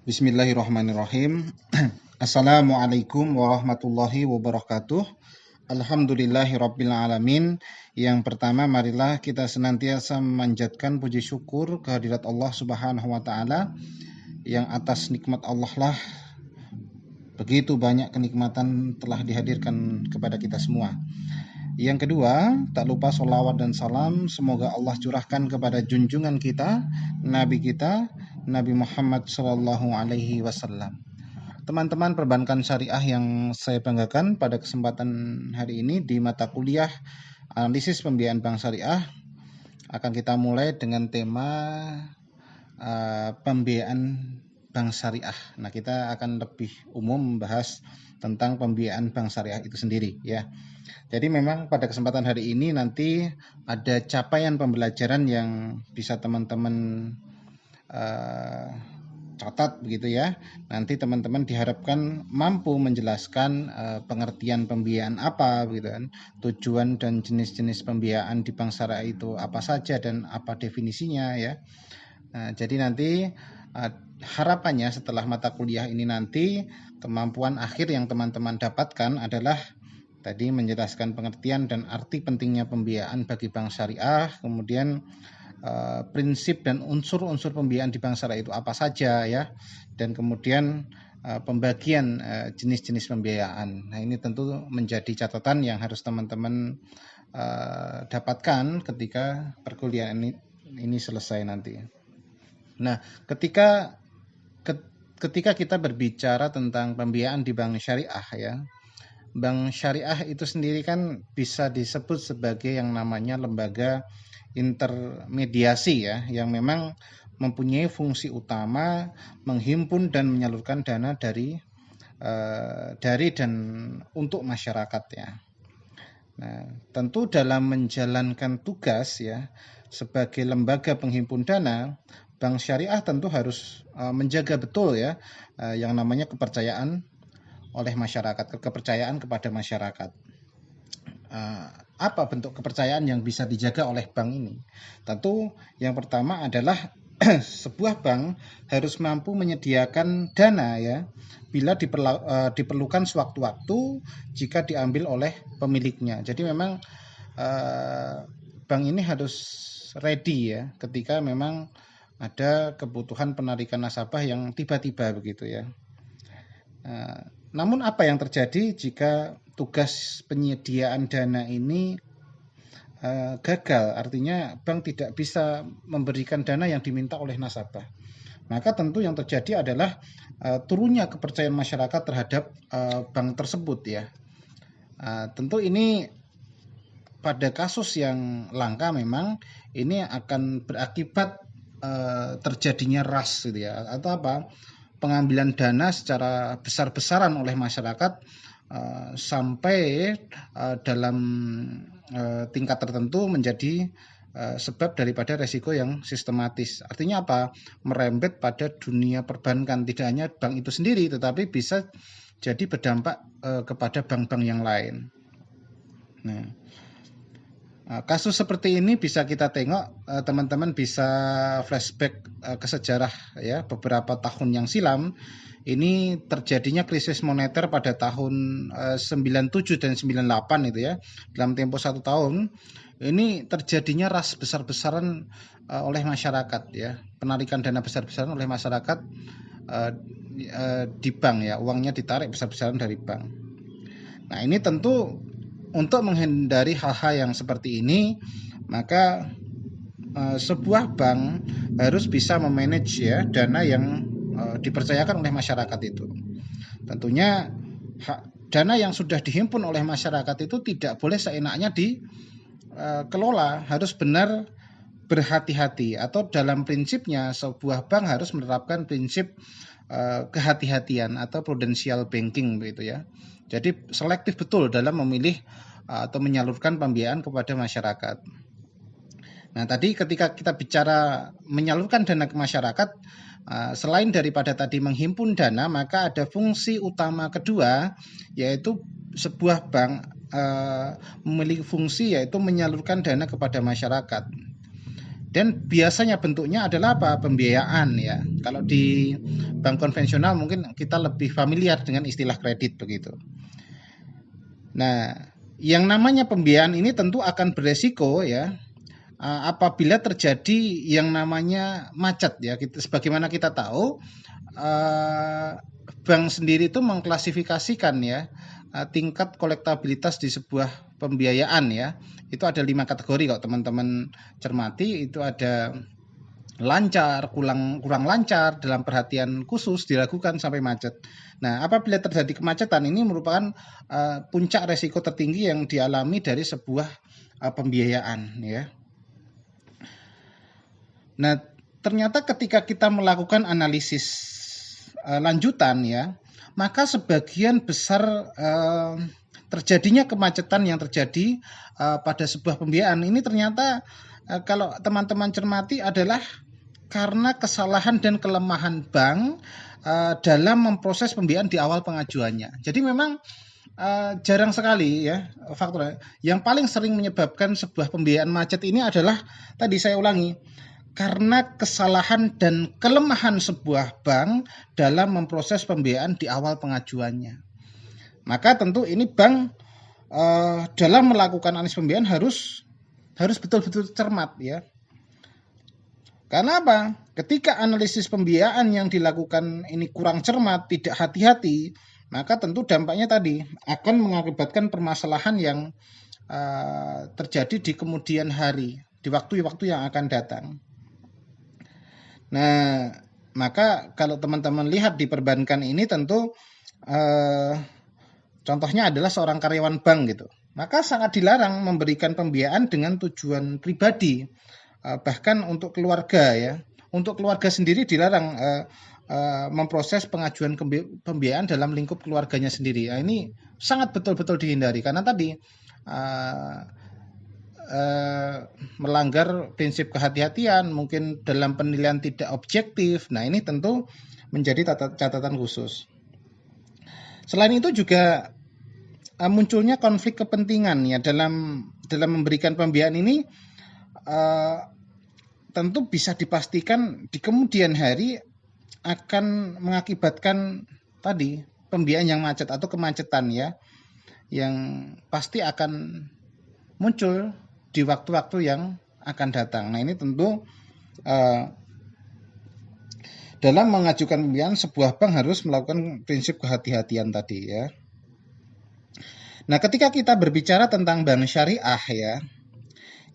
Bismillahirrahmanirrahim. Assalamualaikum warahmatullahi wabarakatuh. Alhamdulillahirabbil alamin. Yang pertama, marilah kita senantiasa memanjatkan puji syukur kehadirat Allah Subhanahu wa taala, yang atas nikmat Allah lah begitu banyak kenikmatan telah dihadirkan kepada kita semua. Yang kedua, tak lupa sholawat dan salam semoga Allah curahkan kepada junjungan kita, Nabi kita, Nabi Muhammad Shallallahu Alaihi Wasallam. Teman-teman perbankan syariah yang saya banggakan, pada kesempatan hari ini di mata kuliah analisis pembiayaan bank syariah akan kita mulai dengan tema pembiayaan bank syariah. Nah, kita akan lebih umum membahas tentang pembiayaan bank syariah itu sendiri, ya. Jadi memang pada kesempatan hari ini nanti ada capaian pembelajaran yang bisa teman-teman catat begitu ya. Nanti teman-teman diharapkan mampu menjelaskan pengertian pembiayaan apa begitu kan. Tujuan dan jenis-jenis pembiayaan di bank syariah itu apa saja dan apa definisinya ya. Nah, jadi nanti harapannya setelah mata kuliah ini nanti kemampuan akhir yang teman-teman dapatkan adalah tadi menjelaskan pengertian dan arti pentingnya pembiayaan bagi bank syariah, kemudian prinsip dan unsur-unsur pembiayaan di bank syariah itu apa saja ya, dan kemudian pembagian jenis-jenis pembiayaan. Nah, ini tentu menjadi catatan yang harus teman-teman dapatkan ketika perkuliahan ini selesai nanti. Nah, ketika kita berbicara tentang pembiayaan di bank syariah ya, bank syariah itu sendiri kan bisa disebut sebagai yang namanya lembaga intermediasi ya, yang memang mempunyai fungsi utama menghimpun dan menyalurkan dana dari dan untuk masyarakat ya. Nah, tentu dalam menjalankan tugas ya sebagai lembaga penghimpun dana, bank syariah tentu harus menjaga betul ya yang namanya kepercayaan oleh masyarakat, kepercayaan kepada masyarakat. Apa bentuk kepercayaan yang bisa dijaga oleh bank ini? Tentu yang pertama adalah sebuah bank harus mampu menyediakan dana ya bila diperlukan sewaktu-waktu jika diambil oleh pemiliknya. Jadi memang bank ini harus ready ya ketika memang ada kebutuhan penarikan nasabah yang tiba-tiba begitu ya. Namun apa yang terjadi jika tugas penyediaan dana ini gagal, artinya bank tidak bisa memberikan dana yang diminta oleh nasabah? Maka tentu yang terjadi adalah turunnya kepercayaan masyarakat terhadap bank tersebut ya. Tentu ini pada kasus yang langka memang ini akan berakibat terjadinya rush gitu ya, atau apa, pengambilan dana secara besar-besaran oleh masyarakat sampai dalam tingkat tertentu menjadi sebab daripada resiko yang sistematis. Artinya apa? Merembet pada dunia perbankan, tidak hanya bank itu sendiri tetapi bisa jadi berdampak kepada bank-bank yang lain. Nah, kasus seperti ini bisa kita tengok, teman-teman bisa flashback ke sejarah ya, beberapa tahun yang silam. Ini terjadinya krisis moneter pada tahun 97 dan 98 itu ya. Dalam tempo 1 tahun ini terjadinya ras besar-besaran oleh masyarakat ya. Penarikan dana besar-besaran oleh masyarakat di bank ya, uangnya ditarik besar-besaran dari bank. Nah, ini tentu untuk menghindari hal-hal yang seperti ini, maka sebuah bank harus bisa memanage ya dana yang dipercayakan oleh masyarakat itu. Tentunya dana yang sudah dihimpun oleh masyarakat itu tidak boleh seenaknya dikelola, harus benar berhati-hati, atau dalam prinsipnya sebuah bank harus menerapkan prinsip kehati-hatian atau prudential banking begitu ya. Jadi selektif betul dalam memilih atau menyalurkan pembiayaan kepada masyarakat. Nah, tadi ketika kita bicara menyalurkan dana ke masyarakat, selain daripada tadi menghimpun dana, maka ada fungsi utama kedua, yaitu sebuah bank memiliki fungsi yaitu menyalurkan dana kepada masyarakat. Dan biasanya bentuknya adalah apa? Pembiayaan ya. Kalau di bank konvensional mungkin kita lebih familiar dengan istilah kredit begitu. Nah, yang namanya pembiayaan ini tentu akan beresiko ya apabila terjadi yang namanya macet ya. Sebagaimana kita tahu bank sendiri itu mengklasifikasikan ya tingkat kolektabilitas di sebuah pembiayaan ya. Itu ada 5 kategori kalau teman-teman cermati. Itu ada lancar, kurang lancar, dalam perhatian khusus, dilakukan sampai macet. Nah, apabila terjadi kemacetan ini merupakan puncak resiko tertinggi yang dialami dari sebuah pembiayaan ya. Nah, ternyata ketika kita melakukan analisis lanjutan ya, maka sebagian besar terjadinya kemacetan yang terjadi pada sebuah pembiayaan ini ternyata kalau teman-teman cermati adalah karena kesalahan dan kelemahan bank dalam memproses pembiayaan di awal pengajuannya. Jadi memang jarang sekali ya faktor yang paling sering menyebabkan sebuah pembiayaan macet ini adalah tadi saya ulangi, karena kesalahan dan kelemahan sebuah bank dalam memproses pembiayaan di awal pengajuannya. Maka tentu ini bank dalam melakukan analisis pembiayaan harus betul-betul cermat ya. Karena apa? Ketika analisis pembiayaan yang dilakukan ini kurang cermat, tidak hati-hati, maka tentu dampaknya tadi akan mengakibatkan permasalahan yang terjadi di kemudian hari, di waktu-waktu yang akan datang. Nah, maka kalau teman-teman lihat di perbankan ini tentu contohnya adalah seorang karyawan bank gitu. Maka sangat dilarang memberikan pembiayaan dengan tujuan pribadi. Bahkan untuk keluarga ya, untuk keluarga sendiri dilarang memproses pengajuan pembiayaan dalam lingkup keluarganya sendiri. Nah, ini sangat betul-betul dihindari karena tadi melanggar prinsip kehati-hatian, mungkin dalam penilaian tidak objektif. Nah, ini tentu menjadi catatan khusus. Selain itu juga munculnya konflik kepentingan ya dalam memberikan pembiayaan ini. Tentu bisa dipastikan di kemudian hari akan mengakibatkan tadi pembiayaan yang macet atau kemacetan ya, yang pasti akan muncul di waktu-waktu yang akan datang. Nah, ini tentu dalam mengajukan pembiayaan sebuah bank harus melakukan prinsip kehati-hatian tadi ya. Nah, ketika kita berbicara tentang bank syariah ya,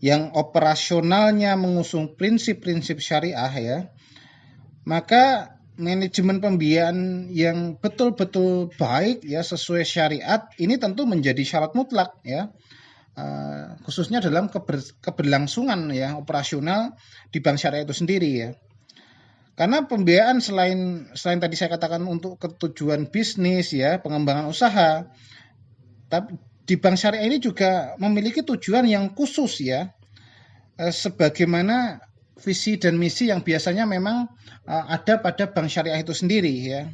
yang operasionalnya mengusung prinsip-prinsip syariah ya, maka manajemen pembiayaan yang betul-betul baik ya sesuai syariat ini tentu menjadi syarat mutlak ya, khususnya dalam keberlangsungan ya operasional di bank syariah itu sendiri ya. Karena pembiayaan selain tadi saya katakan untuk ketujuan bisnis ya, pengembangan usaha, tapi di bank syariah ini juga memiliki tujuan yang khusus ya, sebagaimana visi dan misi yang biasanya memang ada pada bank syariah itu sendiri ya.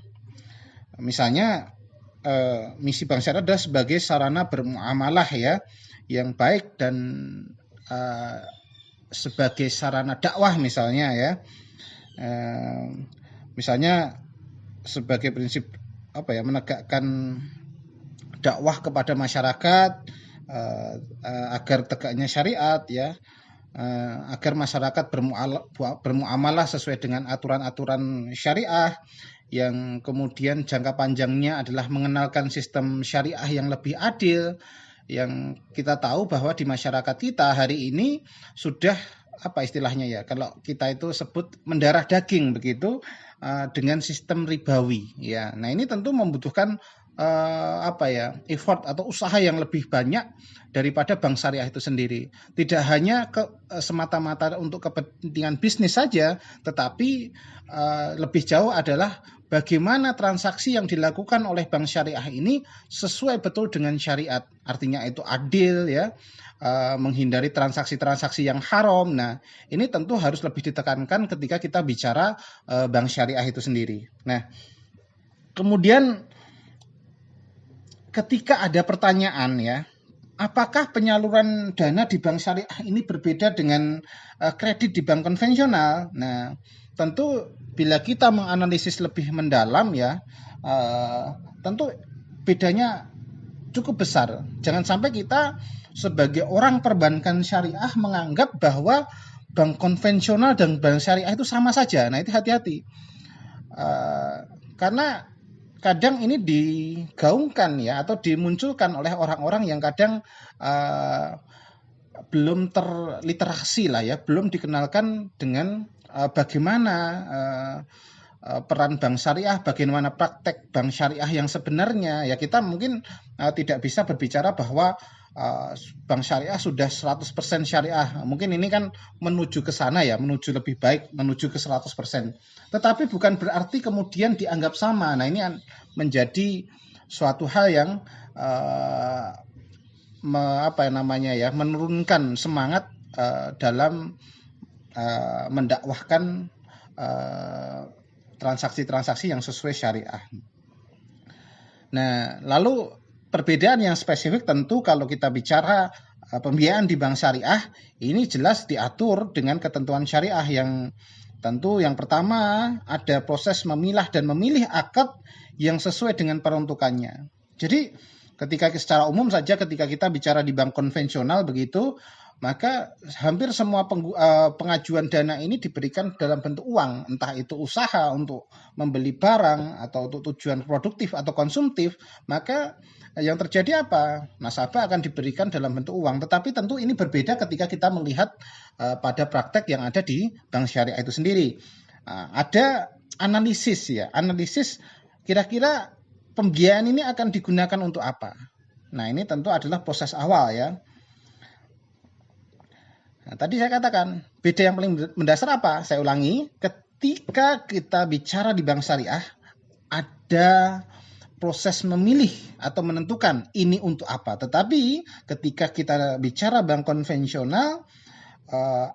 Misalnya misi bank syariah adalah sebagai sarana bermuamalah ya yang baik dan sebagai sarana dakwah misalnya ya. Misalnya sebagai prinsip menegakkan dakwah kepada masyarakat agar tegaknya syariat ya, agar masyarakat bermuamalah sesuai dengan aturan-aturan syariah, yang kemudian jangka panjangnya adalah mengenalkan sistem syariah yang lebih adil, yang kita tahu bahwa di masyarakat kita hari ini sudah istilahnya ya, kalau kita itu sebut mendarah daging begitu dengan sistem ribawi ya. Nah, ini tentu membutuhkan effort atau usaha yang lebih banyak daripada bank syariah itu sendiri. Tidak hanya semata-mata untuk kepentingan bisnis saja, tetapi lebih jauh adalah bagaimana transaksi yang dilakukan oleh bank syariah ini sesuai betul dengan syariat. Artinya itu adil ya, menghindari transaksi-transaksi yang haram. Nah, ini tentu harus lebih ditekankan ketika kita bicara bank syariah itu sendiri. Nah, kemudian ketika ada pertanyaan ya, apakah penyaluran dana di bank syariah ini berbeda dengan kredit di bank konvensional? Nah, tentu bila kita menganalisis lebih mendalam ya, tentu bedanya cukup besar. Jangan sampai kita sebagai orang perbankan syariah menganggap bahwa bank konvensional dan bank syariah itu sama saja. Nah, itu hati-hati. Karena kadang ini digaungkan ya atau dimunculkan oleh orang-orang yang kadang belum terliterasi lah ya, belum dikenalkan dengan bagaimana peran bank syariah, bagaimana praktek bank syariah yang sebenarnya. Ya kita mungkin tidak bisa berbicara bahwa bank syariah sudah 100% syariah. Mungkin ini kan menuju ke sana ya, menuju lebih baik, menuju ke 100%. Tetapi bukan berarti kemudian dianggap sama. Nah, ini menjadi suatu hal yang menurunkan semangat dalam mendakwahkan transaksi-transaksi yang sesuai syariah. Nah, lalu perbedaan yang spesifik tentu kalau kita bicara pembiayaan di bank syariah, ini jelas diatur dengan ketentuan syariah yang tentu yang pertama ada proses memilah dan memilih akad yang sesuai dengan peruntukannya. Jadi ketika secara umum saja ketika kita bicara di bank konvensional begitu, maka hampir semua pengajuan dana ini diberikan dalam bentuk uang, entah itu usaha untuk membeli barang atau untuk tujuan produktif atau konsumtif, maka yang terjadi apa? Nasabah akan diberikan dalam bentuk uang, tetapi tentu ini berbeda ketika kita melihat pada praktek yang ada di bank syariah itu sendiri. Ada analisis ya, analisis kira-kira pembiayaan ini akan digunakan untuk apa? Nah, ini tentu adalah proses awal ya. Nah, tadi saya katakan, beda yang paling mendasar apa? Saya ulangi, ketika kita bicara di bank syariah, ada proses memilih atau menentukan ini untuk apa. Tetapi ketika kita bicara bank konvensional,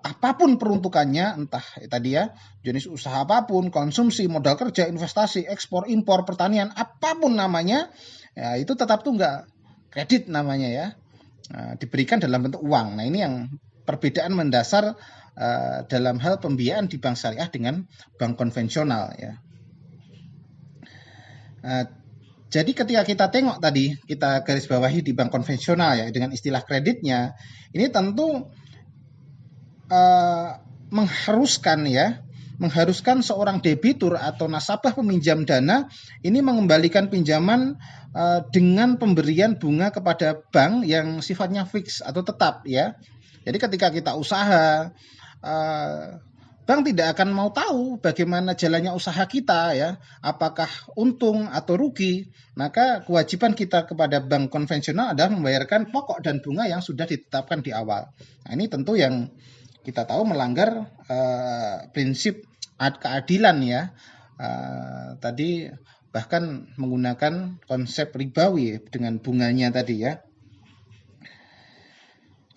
apapun peruntukannya, entah tadi ya, jenis usaha apapun, konsumsi, modal kerja, investasi, ekspor, impor, pertanian, apapun namanya, ya, itu tetap tunggal. Kredit namanya ya, diberikan dalam bentuk uang. Nah, ini yang perbedaan mendasar dalam hal pembiayaan di bank syariah dengan bank konvensional ya. Jadi ketika kita tengok tadi, kita garis bawahi di bank konvensional ya dengan istilah kreditnya, ini tentu mengharuskan seorang debitur atau nasabah peminjam dana ini mengembalikan pinjaman dengan pemberian bunga kepada bank yang sifatnya fix atau tetap ya. Jadi ketika kita usaha, bank tidak akan mau tahu bagaimana jalannya usaha kita ya, apakah untung atau rugi. Maka kewajiban kita kepada bank konvensional adalah membayarkan pokok dan bunga yang sudah ditetapkan di awal. Nah, ini tentu yang kita tahu melanggar prinsip keadilan ya. Tadi bahkan menggunakan konsep ribawi dengan bunganya tadi ya.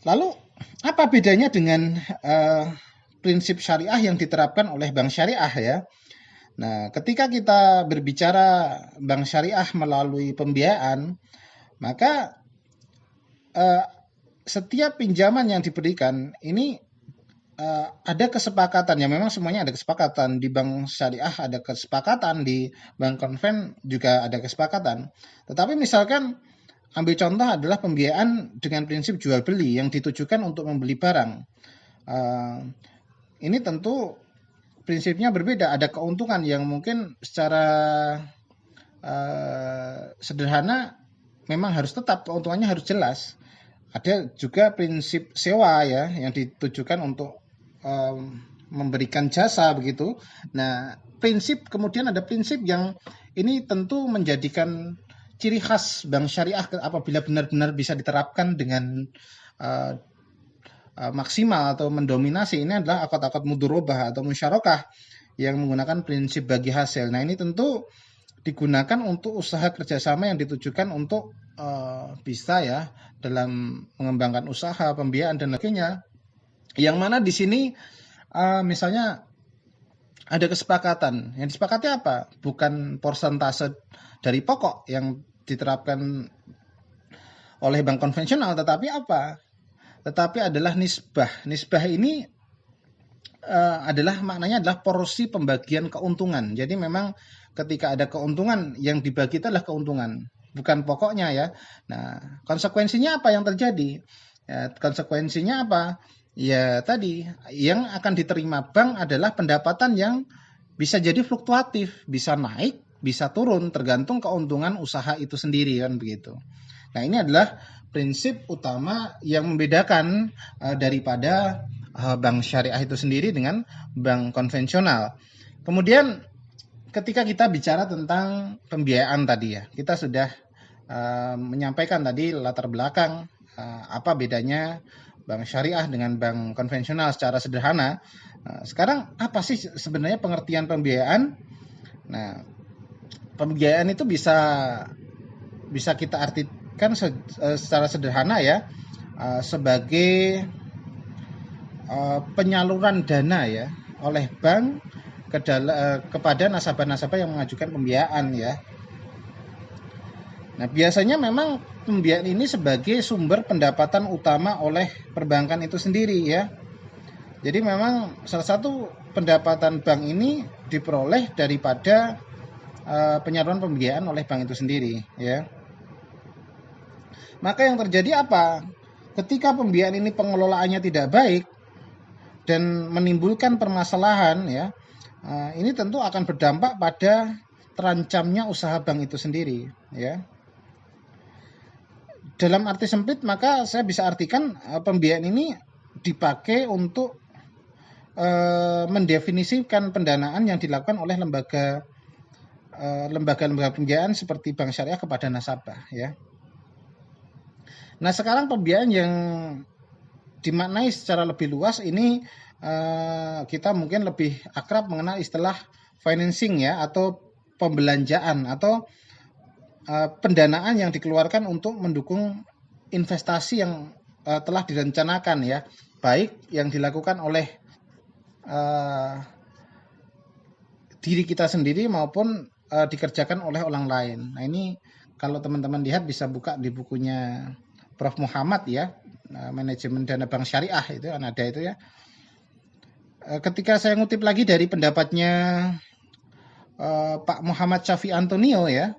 Lalu apa bedanya dengan prinsip syariah yang diterapkan oleh bank syariah ya? Nah, ketika kita berbicara bank syariah melalui pembiayaan, maka setiap pinjaman yang diberikan ini ada kesepakatan ya, memang semuanya ada kesepakatan. Di bank syariah ada kesepakatan, di bank konven juga ada kesepakatan. Tetapi misalkan ambil contoh adalah pembiayaan dengan prinsip jual beli yang ditujukan untuk membeli barang. Ini tentu prinsipnya berbeda. Ada keuntungan yang mungkin secara sederhana memang harus tetap, keuntungannya harus jelas. Ada juga prinsip sewa ya yang ditujukan untuk memberikan jasa begitu. Nah, kemudian ada prinsip yang ini tentu menjadikan ciri khas bank syariah apabila benar-benar bisa diterapkan dengan maksimal atau mendominasi. Ini adalah akad-akad mudharabah atau musyarakah yang menggunakan prinsip bagi hasil. Nah, ini tentu digunakan untuk usaha kerjasama yang ditujukan untuk bisa ya dalam mengembangkan usaha, pembiayaan dan lainnya. Yang mana di sini misalnya ada kesepakatan. Yang disepakati apa? Bukan persentase dari pokok yang diterapkan oleh bank konvensional, tetapi apa? Tetapi adalah nisbah. Nisbah ini adalah maknanya adalah porsi pembagian keuntungan. Jadi memang ketika ada keuntungan yang dibagi itu adalah keuntungan, bukan pokoknya ya. Nah, konsekuensinya apa yang terjadi? Ya, konsekuensinya apa? Ya tadi yang akan diterima bank adalah pendapatan yang bisa jadi fluktuatif, bisa naik, bisa turun tergantung keuntungan usaha itu sendiri kan begitu. Nah, ini adalah prinsip utama yang membedakan daripada bank syariah itu sendiri dengan bank konvensional. Kemudian ketika kita bicara tentang pembiayaan tadi ya, kita sudah menyampaikan tadi latar belakang apa bedanya bank syariah dengan bank konvensional secara sederhana. Sekarang apa sih sebenarnya pengertian pembiayaan? Nah, pembiayaan itu bisa kita artikan secara sederhana ya sebagai penyaluran dana ya oleh bank kepada nasabah-nasabah yang mengajukan pembiayaan ya. Nah, biasanya memang pembiayaan ini sebagai sumber pendapatan utama oleh perbankan itu sendiri ya. Jadi memang salah satu pendapatan bank ini diperoleh daripada penyaluran pembiayaan oleh bank itu sendiri ya. Maka yang terjadi apa? Ketika pembiayaan ini pengelolaannya tidak baik dan menimbulkan permasalahan ya, ini tentu akan berdampak pada terancamnya usaha bank itu sendiri ya. Dalam arti sempit maka saya bisa artikan pembiayaan ini dipakai untuk mendefinisikan pendanaan yang dilakukan oleh lembaga pembiayaan seperti bank syariah kepada nasabah ya. Nah, sekarang pembiayaan yang dimaknai secara lebih luas ini kita mungkin lebih akrab mengenal istilah financing ya, atau pembelanjaan atau pendanaan yang dikeluarkan untuk mendukung investasi yang telah direncanakan ya, baik yang dilakukan oleh diri kita sendiri maupun dikerjakan oleh orang lain. Nah, ini kalau teman-teman lihat bisa buka di bukunya Prof. Muhammad ya, manajemen dana bank syariah itu kan ada itu ya. Ketika saya ngutip lagi dari pendapatnya Pak Muhammad Syafi Antonio ya,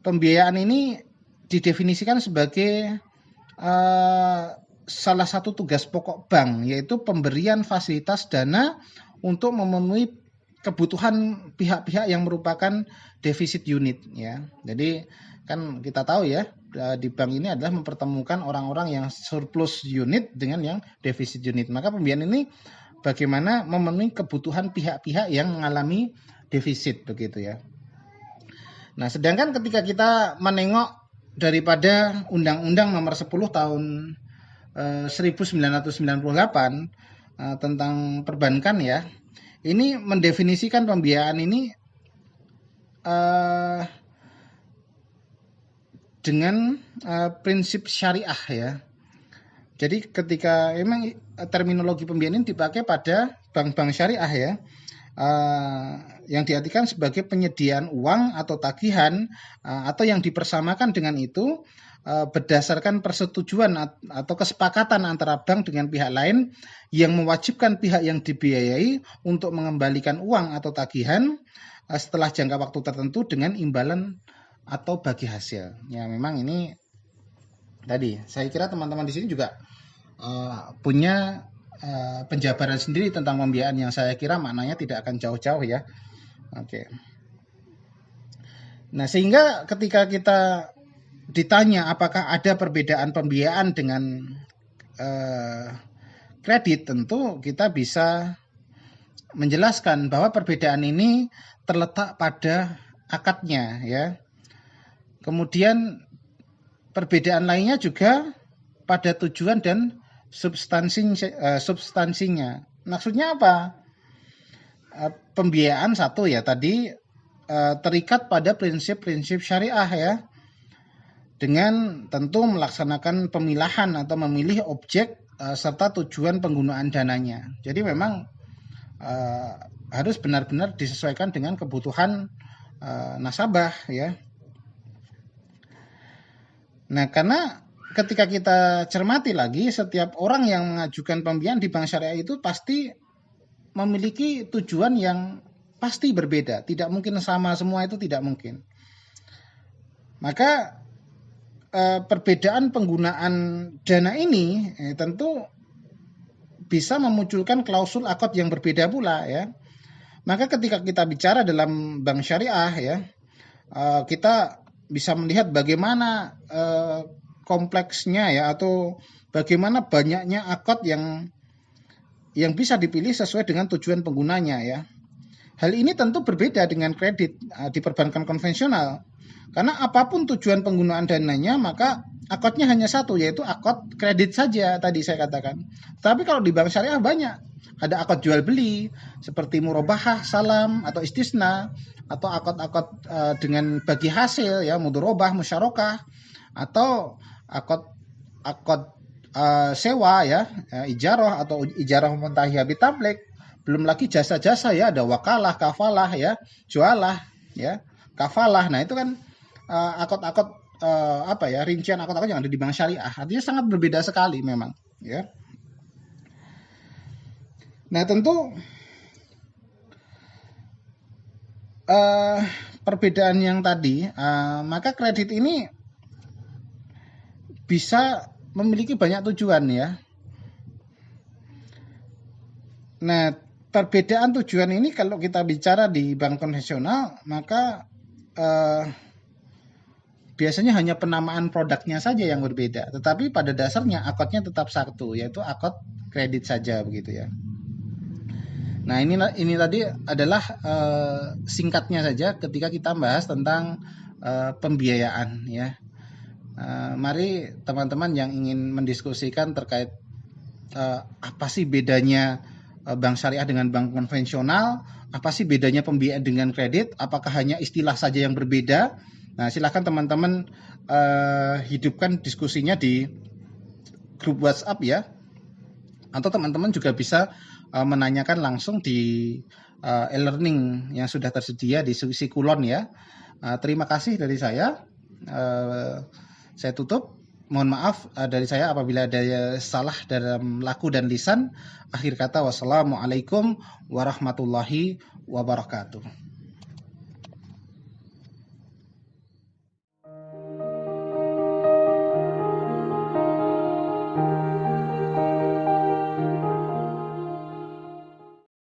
pembiayaan ini didefinisikan sebagai salah satu tugas pokok bank, yaitu pemberian fasilitas dana untuk memenuhi kebutuhan pihak-pihak yang merupakan defisit unit ya. Jadi kan kita tahu ya, di bank ini adalah mempertemukan orang-orang yang surplus unit dengan yang defisit unit. Maka pembiayaan ini bagaimana memenuhi kebutuhan pihak-pihak yang mengalami defisit begitu ya. Nah, sedangkan ketika kita menengok daripada Undang-Undang Nomor 10 tahun 1998 tentang perbankan ya, ini mendefinisikan pembiayaan ini dengan prinsip syariah ya. Jadi ketika memang terminologi pembiayaan ini dipakai pada bank-bank syariah ya, yang diartikan sebagai penyediaan uang atau tagihan atau yang dipersamakan dengan itu berdasarkan persetujuan atau kesepakatan antara bank dengan pihak lain yang mewajibkan pihak yang dibiayai untuk mengembalikan uang atau tagihan setelah jangka waktu tertentu dengan imbalan atau bagi hasil. Ya, memang ini tadi saya kira teman-teman di sini juga punya penjabaran sendiri tentang pembiayaan yang saya kira maknanya tidak akan jauh-jauh ya. Oke. Nah, sehingga ketika kita ditanya apakah ada perbedaan pembiayaan dengan kredit, tentu kita bisa menjelaskan bahwa perbedaan ini terletak pada akadnya ya. Kemudian perbedaan lainnya juga pada tujuan dan substansinya. Maksudnya apa? Pembiayaan satu ya tadi terikat pada prinsip-prinsip syariah ya, dengan tentu melaksanakan pemilahan atau memilih objek serta tujuan penggunaan dananya. Jadi memang harus benar-benar disesuaikan dengan kebutuhan nasabah ya. Nah, karena ketika kita cermati lagi, setiap orang yang mengajukan pembiayaan di bank syariah itu pasti memiliki tujuan yang pasti berbeda. Tidak mungkin sama semua, itu tidak mungkin. Maka perbedaan penggunaan dana ini tentu bisa memunculkan klausul akad yang berbeda pula ya. Maka ketika kita bicara dalam bank syariah ya, kita bisa melihat bagaimana kompleksnya ya, atau bagaimana banyaknya akad yang bisa dipilih sesuai dengan tujuan penggunanya ya. Hal ini tentu berbeda dengan kredit di perbankan konvensional. Karena apapun tujuan penggunaan dananya, maka akadnya hanya satu, yaitu akad kredit saja tadi saya katakan. Tapi kalau di bank syariah banyak. Ada akad jual beli seperti murabahah, salam atau istisna, atau akad-akad dengan bagi hasil ya, mudharabah, musyarakah, atau akad sewa ya, ijarah atau ijarah muntahiyah bitamlik. Belum lagi jasa-jasa ya, ada wakalah, kafalah ya, jualah ya, kafalah. Nah, itu kan akad-akad rincian akad-akad yang ada di bank syariah. Artinya sangat berbeda sekali memang ya. Nah, tentu perbedaan yang tadi, maka kredit ini bisa memiliki banyak tujuan ya. Nah, perbedaan tujuan ini kalau kita bicara di bank konvensional, maka biasanya hanya penamaan produknya saja yang berbeda, tetapi pada dasarnya akadnya tetap satu, yaitu akad kredit saja begitu ya. Nah, ini tadi adalah singkatnya saja ketika kita bahas tentang pembiayaan ya. Mari teman-teman yang ingin mendiskusikan terkait apa sih bedanya bank syariah dengan bank konvensional, apa sih bedanya pembiayaan dengan kredit, apakah hanya istilah saja yang berbeda? Nah, silakan teman-teman hidupkan diskusinya di grup WhatsApp ya, atau teman-teman juga bisa menanyakan langsung di e-learning yang sudah tersedia di Sikulon ya. Terima kasih dari saya. Saya tutup. Mohon maaf dari saya apabila ada salah dalam laku dan lisan. Akhir kata, wassalamualaikum warahmatullahi wabarakatuh.